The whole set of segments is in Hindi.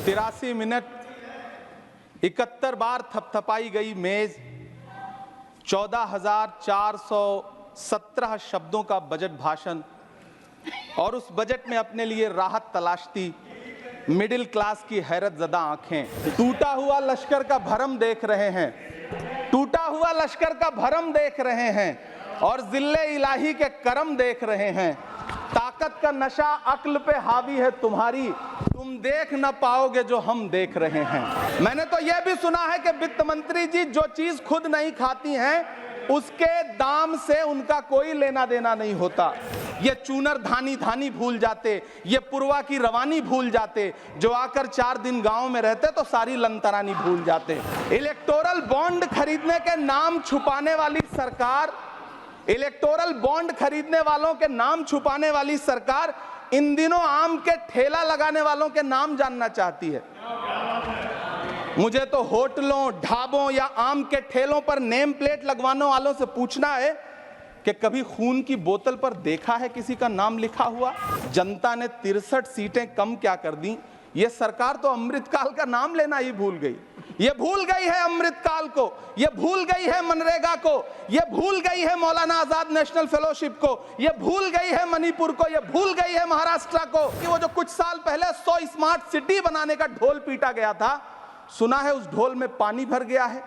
83 मिनट 71 बार थपथपाई गई मेज, 14,417 शब्दों का बजट भाषण और उस बजट में अपने लिए राहत तलाशती मिडिल क्लास की हैरत ज़दा आंखें। टूटा हुआ लश्कर का भरम देख रहे हैं, टूटा हुआ लश्कर का भरम देख रहे हैं और जिल्ले इलाही के करम देख रहे हैं। ताकत का नशा अक्ल पे हावी है तुम्हारी, तुम देख न पाओगे जो हम देख रहे हैं। मैंने तो यह भी सुना है कि वित्त मंत्री जी जो चीज खुद नहीं खाती हैं उसके दाम से उनका कोई लेना देना नहीं होता। ये चूनर धानी धानी भूल जाते, ये पुरवा की रवानी भूल जाते, जो आकर 4 दिन गांव में रहते तो सारी लंतरानी भूल जाते। इलेक्टोरल बॉन्ड खरीदने के नाम छुपाने वाली सरकार, इलेक्टोरल बॉन्ड खरीदने वालों के नाम छुपाने वाली सरकार इन दिनों आम के ठेला लगाने वालों के नाम जानना चाहती है। मुझे तो होटलों, ढाबों या आम के ठेलों पर नेम प्लेट लगवाने वालों से पूछना है कि कभी खून की बोतल पर देखा है किसी का नाम लिखा हुआ? जनता ने 63 सीटें कम क्या कर दी, ये सरकार तो अमृतकाल का नाम लेना ही भूल गई। ये भूल गई है अमृतकाल को, ये भूल गई है मनरेगा को, ये भूल गई है मौलाना आजाद नेशनल फेलोशिप को, ये भूल गई है मणिपुर को, ये भूल गई है महाराष्ट्र को कि वो जो कुछ साल पहले 100 स्मार्ट सिटी बनाने का ढोल पीटा गया था, सुना है उस ढोल में पानी भर गया है,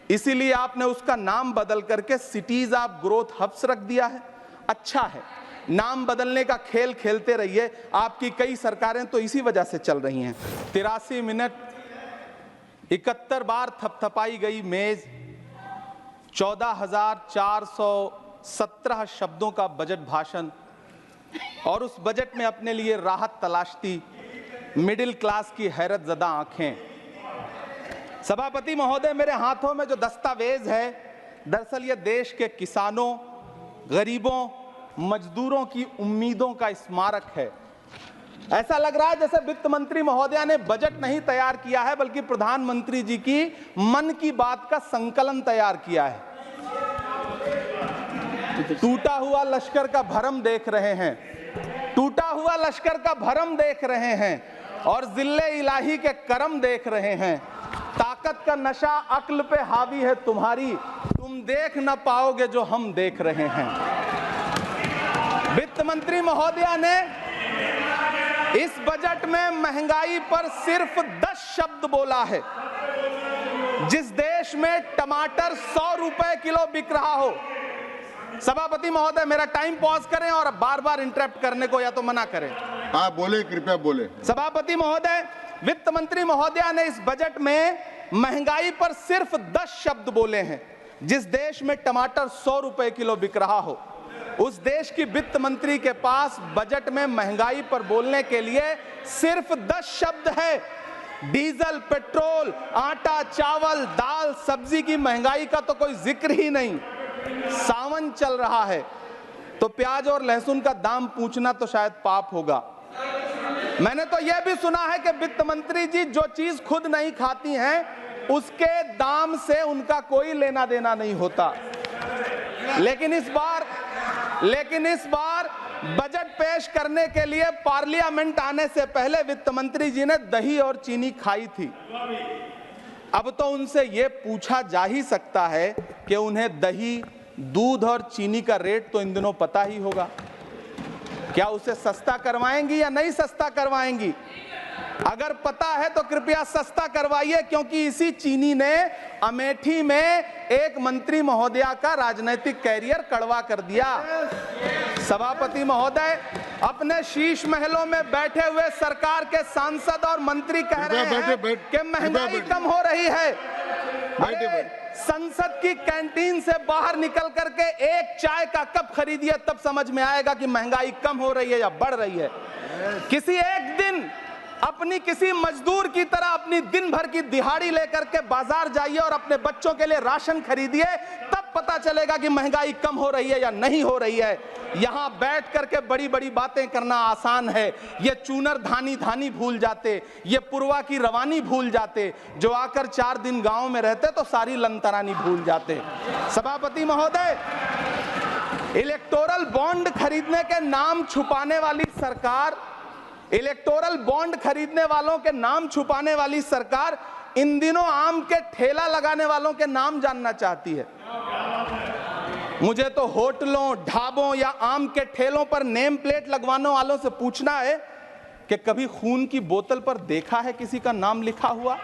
इसीलिए आपने उसका नाम बदल करके सिटीज ऑफ ग्रोथ हब्स रख दिया है। अच्छा है, नाम बदलने का खेल खेलते रहिए, आपकी कई सरकारें तो इसी वजह से चल रही हैं। 83 मिनट 71 बार थपथपाई गई मेज, 14,417 शब्दों का बजट भाषण और उस बजट में अपने लिए राहत तलाशती मिडिल क्लास की हैरत ज़दा आंखें। सभापति महोदय, मेरे हाथों में जो दस्तावेज है दरअसल ये देश के किसानों, गरीबों, मजदूरों की उम्मीदों का स्मारक है। ऐसा लग रहा है जैसे वित्त मंत्री महोदया ने बजट नहीं तैयार किया है बल्कि प्रधानमंत्री जी की मन की बात का संकलन तैयार किया है। टूटा हुआ लश्कर का भरम देख रहे हैं, टूटा हुआ लश्कर का भरम देख रहे हैं और जिल्ले इलाही के करम देख रहे हैं। ताकत का नशा अक्ल पे हावी है तुम्हारी, तुम देख न पाओगे जो हम देख रहे हैं। वित्त मंत्री महोदया ने इस बजट में महंगाई पर सिर्फ 10 शब्द बोला है। जिस देश में टमाटर 100 रुपए किलो बिक रहा हो, सभापति महोदय मेरा टाइम पॉज करें और बार बार इंटरप्ट करने को या तो मना करें। हाँ बोले, कृपया बोले। सभापति महोदय, वित्त मंत्री महोदया ने इस बजट में महंगाई पर सिर्फ 10 शब्द बोले हैं। जिस देश में टमाटर 100 रुपए किलो बिक रहा हो, उस देश की वित्त मंत्री के पास बजट में महंगाई पर बोलने के लिए सिर्फ 10 शब्द है। डीजल, पेट्रोल, आटा, चावल, दाल, सब्जी की महंगाई का तो कोई जिक्र ही नहीं। सावन चल रहा है तो प्याज और लहसुन का दाम पूछना तो शायद पाप होगा। मैंने तो यह भी सुना है कि वित्त मंत्री जी जो चीज खुद नहीं खाती हैं उसके दाम से उनका कोई लेना देना नहीं होता। लेकिन इस बार बजट पेश करने के लिए पार्लियामेंट आने से पहले वित्त मंत्री जी ने दही और चीनी खाई थी। अब तो उनसे यह पूछा जा ही सकता है कि उन्हें दही, दूध और चीनी का रेट तो इन दिनों पता ही होगा। क्या उसे सस्ता करवाएंगी या नहीं सस्ता करवाएंगी? अगर पता है तो कृपया सस्ता करवाइए, क्योंकि इसी चीनी ने अमेठी में एक मंत्री महोदया का राजनीतिक कैरियर कड़वा कर दिया। सभापति महोदय, अपने शीश महलों में बैठे हुए सरकार के सांसद और मंत्री कह रहे हैं कि महंगाई कम हो रही है। संसद की कैंटीन से बाहर निकल करके एक चाय का कप खरीदिए, तब समझ में आएगा कि महंगाई कम हो रही है या बढ़ रही है। किसी एक दिन अपनी किसी मजदूर की तरह अपनी दिन भर की दिहाड़ी लेकर के बाजार जाइए और अपने बच्चों के लिए राशन खरीदिए, तब पता चलेगा कि महंगाई कम हो रही है या नहीं हो रही है। यहां बैठ करके बड़ी बड़ी बातें करना आसान है। ये चूनर धानी धानी भूल जाते, ये पुरवा की रवानी भूल जाते, जो आकर 4 दिन गांव में रहते तो सारी लंतरानी भूल जाते। सभापति महोदय, इलेक्टोरल बॉन्ड खरीदने के नाम छुपाने वाली सरकार इलेक्टोरल बॉन्ड खरीदने वालों के नाम छुपाने वाली सरकार इन दिनों आम के ठेला लगाने वालों के नाम जानना चाहती है। मुझे तो होटलों, ढाबों या आम के ठेलों पर नेम प्लेट लगवाने वालों से पूछना है कि कभी खून की बोतल पर देखा है किसी का नाम लिखा हुआ?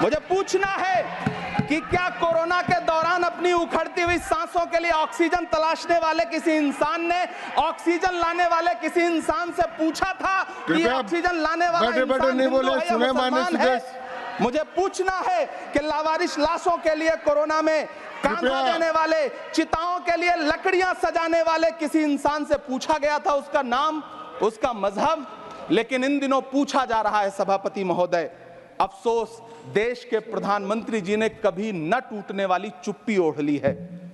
मुझे पूछना है कि क्या कोरोना के दौरान अपनी उखड़ती हुई सांसों के लिए ऑक्सीजन तलाशने वाले किसी इंसान ने ऑक्सीजन लाने वाले किसी इंसान से पूछा था कि ऑक्सीजन लाने वाला इंसान हिंदू है या मुसलमान है? मुझे पूछना है कि लावारिश लाशों के लिए कोरोना में कांधा देने वाले, चिताओं के लिए लकड़ियां सजाने वाले किसी इंसान से पूछा गया था उसका नाम, उसका मजहब? लेकिन इन दिनों पूछा जा रहा है सभापति महोदय। अफसोस देश के प्रधानमंत्री जी ने कभी न टूटने वाली चुप्पी ओढ़ ली है।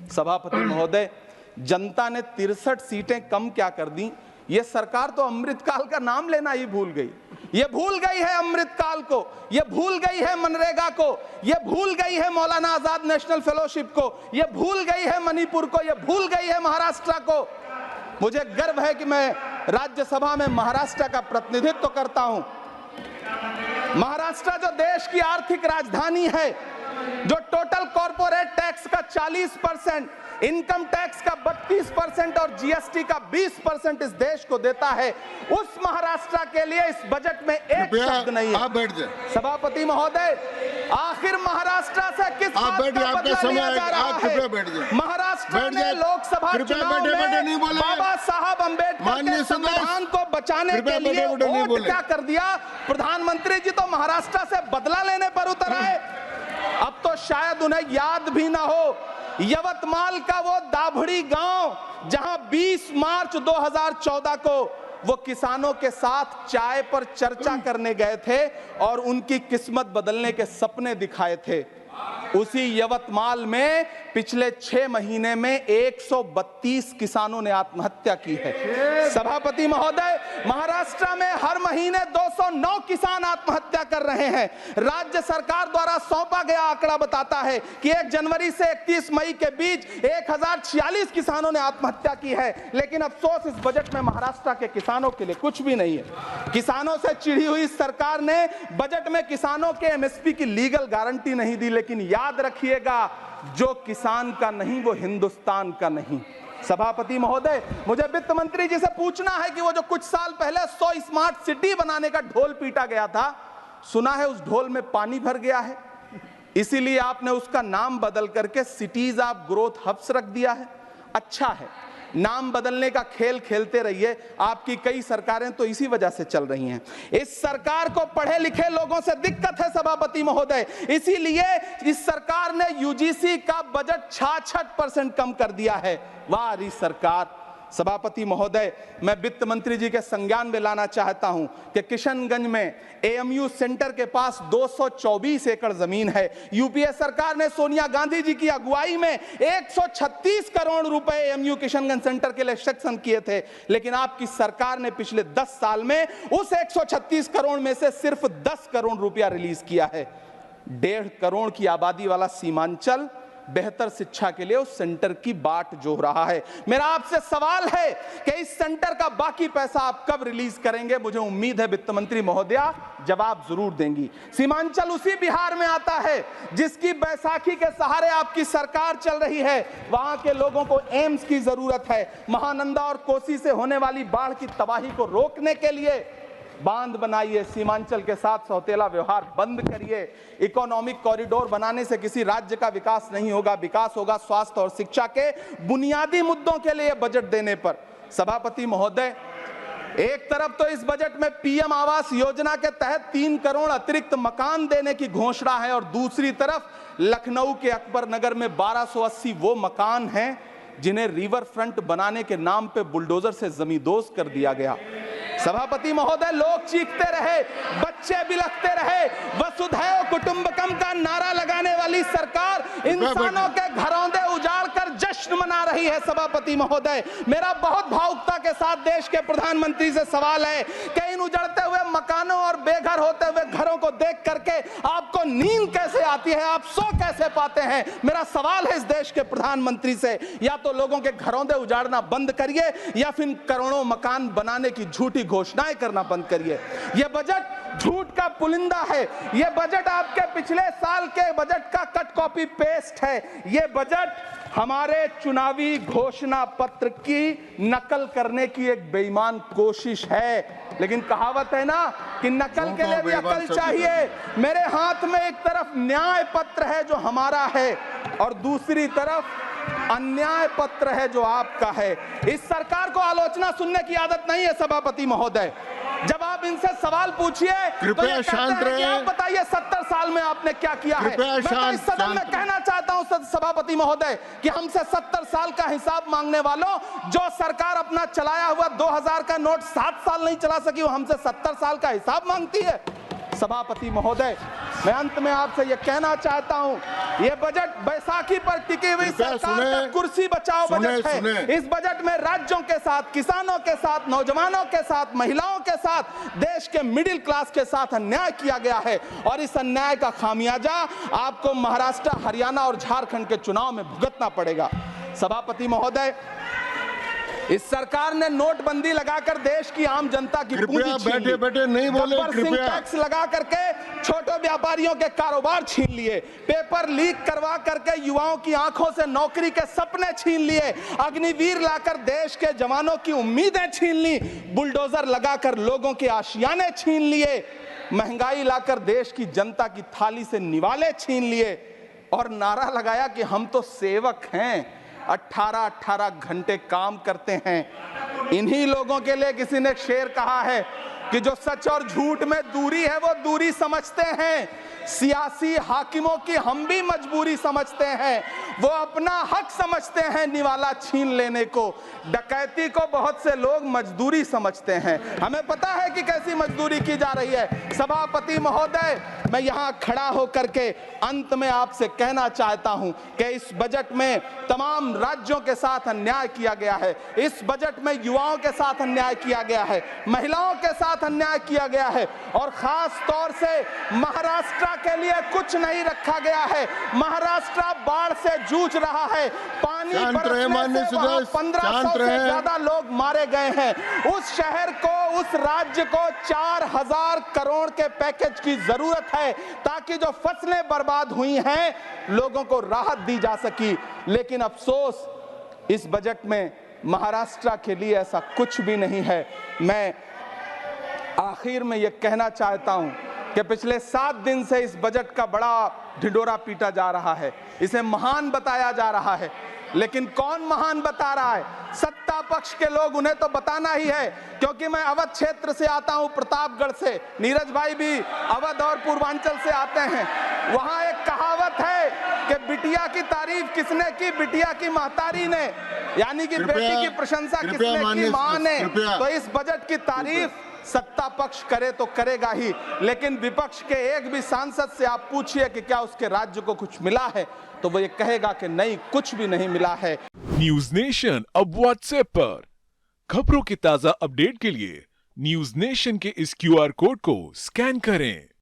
सभापति महोदय, जनता ने 63 सीटें कम क्या कर दी, ये सरकार तो अमृतकाल का नाम लेना ही भूल गई। ये भूल गई है अमृतकाल को, ये भूल गई है मनरेगा को, ये भूल गई है मौलाना आजाद नेशनल फेलोशिप को, ये भूल गई है मणिपुर को, ये भूल गई है महाराष्ट्र को। मुझे गर्व है कि मैं राज्यसभा में महाराष्ट्र का प्रतिनिधित्व करता हूं। महाराष्ट्र जो देश की आर्थिक राजधानी है, जो टोटल कॉर्पोरेट टैक्स का 40%, इनकम टैक्स का 32% और जीएसटी का 20% इस देश को देता है, उस महाराष्ट्र के लिए इस बजट में एक शब्द नहीं है। आप बैठ जाए सभापति महोदय, आखिर महाराष्ट्र से किस बात का बदला लिया जा रहा है? महाराष्ट्र ने लोकसभा चुनाव में बाबा साहब अम्बेडकर के संविधान को बचाने के लिए वोट क्या कर दिया? प्रधानमंत्री जी तो महाराष्ट्र से बदला लेने पर उतर आए। अब तो शायद उन्हें याद भी ना हो यवतमाल का वो दाभड़ी गांव जहां 20 मार्च 2014 को वो किसानों के साथ चाय पर चर्चा करने गए थे और उनकी किस्मत बदलने के सपने दिखाए थे। उसी यवतमाल में पिछले 6 महीने में 132 किसानों ने आत्महत्या की है। सभापति महोदय, महाराष्ट्र में हर महीने 209 किसान आत्महत्या कर रहे हैं। राज्य सरकार द्वारा सौंपा गया आंकड़ा बताता है कि 1 जनवरी से 31 मई के बीच 1046 किसानों ने आत्महत्या की है। लेकिन अफसोस, इस बजट में महाराष्ट्र के किसानों के लिए कुछ भी नहीं है। किसानों से चिढ़ी हुई सरकार ने बजट में किसानों के एमएसपी की लीगल गारंटी नहीं दी। लेकिन याद रखिएगा, जो किसान का नहीं वो हिंदुस्तान का नहीं। सभापति महोदय, मुझे वित्त मंत्री जी से पूछना है कि वो जो कुछ साल पहले 100 स्मार्ट सिटी बनाने का ढोल पीटा गया था, सुना है उस ढोल में पानी भर गया है, इसीलिए आपने उसका नाम बदल करके सिटीज ऑफ ग्रोथ हब्स रख दिया है। अच्छा है, नाम बदलने का खेल खेलते रहिए, आपकी कई सरकारें तो इसी वजह से चल रही हैं। इस सरकार को पढ़े लिखे लोगों से दिक्कत है सभापति महोदय, इसीलिए इस सरकार ने यूजीसी का बजट 66% कम कर दिया है। वाह रही सरकार। सभापति महोदय, मैं वित्त मंत्री जी के संज्ञान में लाना चाहता हूं कि किशनगंज में एएमयू सेंटर के पास 224 एकड़ जमीन है। यूपीए सरकार ने सोनिया गांधी जी की अगुवाई में 136 करोड़ रुपए एएमयू किशनगंज सेंटर के लिए सेक्शन किए थे। लेकिन आपकी सरकार ने पिछले 10 साल में उस 136 करोड़ में से सिर्फ 10 करोड़ रुपया रिलीज किया है। 1.5 करोड़ की आबादी वाला सीमांचल बेहतर शिक्षा के लिए उस सेंटर की बाट जोह रहा है। मेरा आपसे सवाल है कि इस सेंटर का बाकी पैसा आप कब रिलीज करेंगे? मुझे उम्मीद है वित्त मंत्री महोदया जवाब जरूर देंगी। सीमांचल उसी बिहार में आता है जिसकी बैसाखी के सहारे आपकी सरकार चल रही है। वहां के लोगों को एम्स की जरूरत है। महानंदा और कोसी से होने वाली बाढ़ की तबाही को रोकने के लिए बांध बनाइए, सीमांचल के साथ सौतेला व्यवहार बंद करिए। इकोनॉमिक कॉरिडोर बनाने से किसी राज्य का विकास नहीं होगा, विकास होगा स्वास्थ्य और शिक्षा के बुनियादी मुद्दों के लिए बजट देने पर। सभापति महोदय, एक तरफ तो इस बजट में पीएम आवास योजना के तहत 3 करोड़ अतिरिक्त मकान देने की घोषणा है और दूसरी तरफ लखनऊ के अकबर नगर में 1280 वो मकान हैं जिन्हें रिवर फ्रंट बनाने के नाम पे बुलडोजर से जमींदोज कर दिया गया। सभापति महोदय, लोग चीखते रहे, बच्चे बिलखते रहे, वसुधैव कुटुंबकम का नारा लगाने वाली सरकार इंसानों के घरौंदे उजाड़ कर जश्न जश्न मना रही है सभापति महोदय। मेरा बहुत भावुकता के साथ देश के प्रधानमंत्री से सवाल है कि इन उजड़ते हुए मकानों और बेघर होते हुए घरों को देख करके आपको नींद कैसे आती है, आप सो कैसे पाते हैं? मेरा सवाल है इस देश के प्रधानमंत्री से, या तो लोगों के घरों से उजाड़ना बंद करिए या फिर करोड़ों मकान बनाने की झूठी घोषणाएं करना बंद करिए। यह बजट झूठ का पुलिंदा है। यह बजट आपके पिछले साल के बजट का कट कॉपी पेस्ट है। यह बजट हमारे चुनावी घोषणा पत्र की नकल करने की एक बेईमान कोशिश है। लेकिन कहावत है ना कि नकल के लिए भी अकल चाहिए। मेरे हाथ में एक तरफ न्याय पत्र है जो हमारा है और दूसरी तरफ अन्याय पत्र है जो आपका है। इस सरकार को आलोचना सुनने की आदत नहीं है सभापति महोदय। जब आप इनसे सवाल पूछिए तो ये कहते हैं कि आप बताइए 70 साल में आपने क्या किया है। मैं तो इस सदन में कहना चाहता हूं सभापति महोदय कि हमसे 70 साल का हिसाब मांगने वालों, जो सरकार अपना चलाया हुआ 2000 का नोट 7 साल नहीं चला सकी, वो हमसे 70 साल का हिसाब मांगती है। सभापति महोदय, मैं अंत में आपसे यह कहना चाहता हूं, यह बजट बैसाखी पर टिकी हुई सरकार का कुर्सी बचाओ बजट है। इस बजट में राज्यों के साथ, किसानों के साथ, नौजवानों के साथ, महिलाओं के साथ, देश के मिडिल क्लास के साथ अन्याय किया गया है और इस अन्याय का खामियाजा आपको महाराष्ट्र, हरियाणा और झारखंड के चुनाव में भुगतना पड़ेगा। सभापति महोदय, इस सरकार ने नोटबंदी लगाकर देश की आम जनता की पूंजी छीन ली। बैठे नहीं बोले, कृपया। टैक्स लगा करके छोटे व्यापारियों के कारोबार छीन लिए, पेपर लीक करवा करके युवाओं की आंखों से नौकरी के सपने छीन लिए, अग्निवीर लाकर देश के जवानों की उम्मीदें छीन ली, बुलडोजर लगाकर लोगों के आशियाने छीन लिए, महंगाई लाकर देश की जनता की थाली से निवाले छीन लिए और नारा लगाया कि हम तो सेवक हैं, 18-18 घंटे काम करते हैं। इन्हीं लोगों के लिए किसी ने शेर कहा है कि जो सच और झूठ में दूरी है वो दूरी समझते हैं। सियासी हाकिमों की हम भी मजबूरी समझते हैं। वो अपना हक समझते हैं निवाला छीन लेने को। डकैती को बहुत से लोग मजदूरी समझते हैं। हमें पता है कि कैसी मजदूरी की जा रही है। सभापति महोदय, मैं यहाँ खड़ा होकर के अंत में आपसे कहना चाहता हूं कि इस बजट में तमाम राज्यों के साथ अन्याय किया गया है। इस बजट में युवाओं के साथ अन्याय किया गया है, महिलाओं के साथ अन्याय किया गया है और खास तौर से महाराष्ट्र के लिए कुछ नहीं रखा गया है। महाराष्ट्र बाढ़ से जूझ रहा है। पानी बरसने से वहां 1500 से ज्यादा लोग मारे गए हैं। उस शहर को, उस राज्य को 4000 करोड़ के पैकेज की जरूरत है ताकि जो फसलें बर्बाद हुई हैं लोगों को राहत दी जा सकी। लेकिन अफसोस, इस बजट में महाराष्ट्र के लिए ऐसा कुछ भी नहीं है। मैं आखिर में यह कहना चाहता हूं कि पिछले 7 दिन से इस बजट का बड़ा ढिंढोरा पीटा जा रहा है। इसे महान बताया जा रहा है, लेकिन कौन महान बता रहा है? सत्ता पक्ष के लोग, उन्हें तो बताना ही है। क्योंकि मैं अवध क्षेत्र से आता हूं, प्रतापगढ़ से, नीरज भाई भी अवध और पूर्वांचल से आते हैं। वहां एक कहावत है कि बिटिया की तारीफ किसने की? बिटिया की महतारी ने, यानी कि बेटी की प्रशंसा किसने की? मां ने। तो इस बजट की तारीफ सत्ता पक्ष करे तो करेगा ही, लेकिन विपक्ष के एक भी सांसद से आप पूछिए कि क्या उसके राज्य को कुछ मिला है, तो वो ये कहेगा कि नहीं, कुछ भी नहीं मिला है। न्यूज नेशन अब व्हाट्सएप पर खबरों की ताजा अपडेट के लिए न्यूज नेशन के इस QR कोड को स्कैन करें।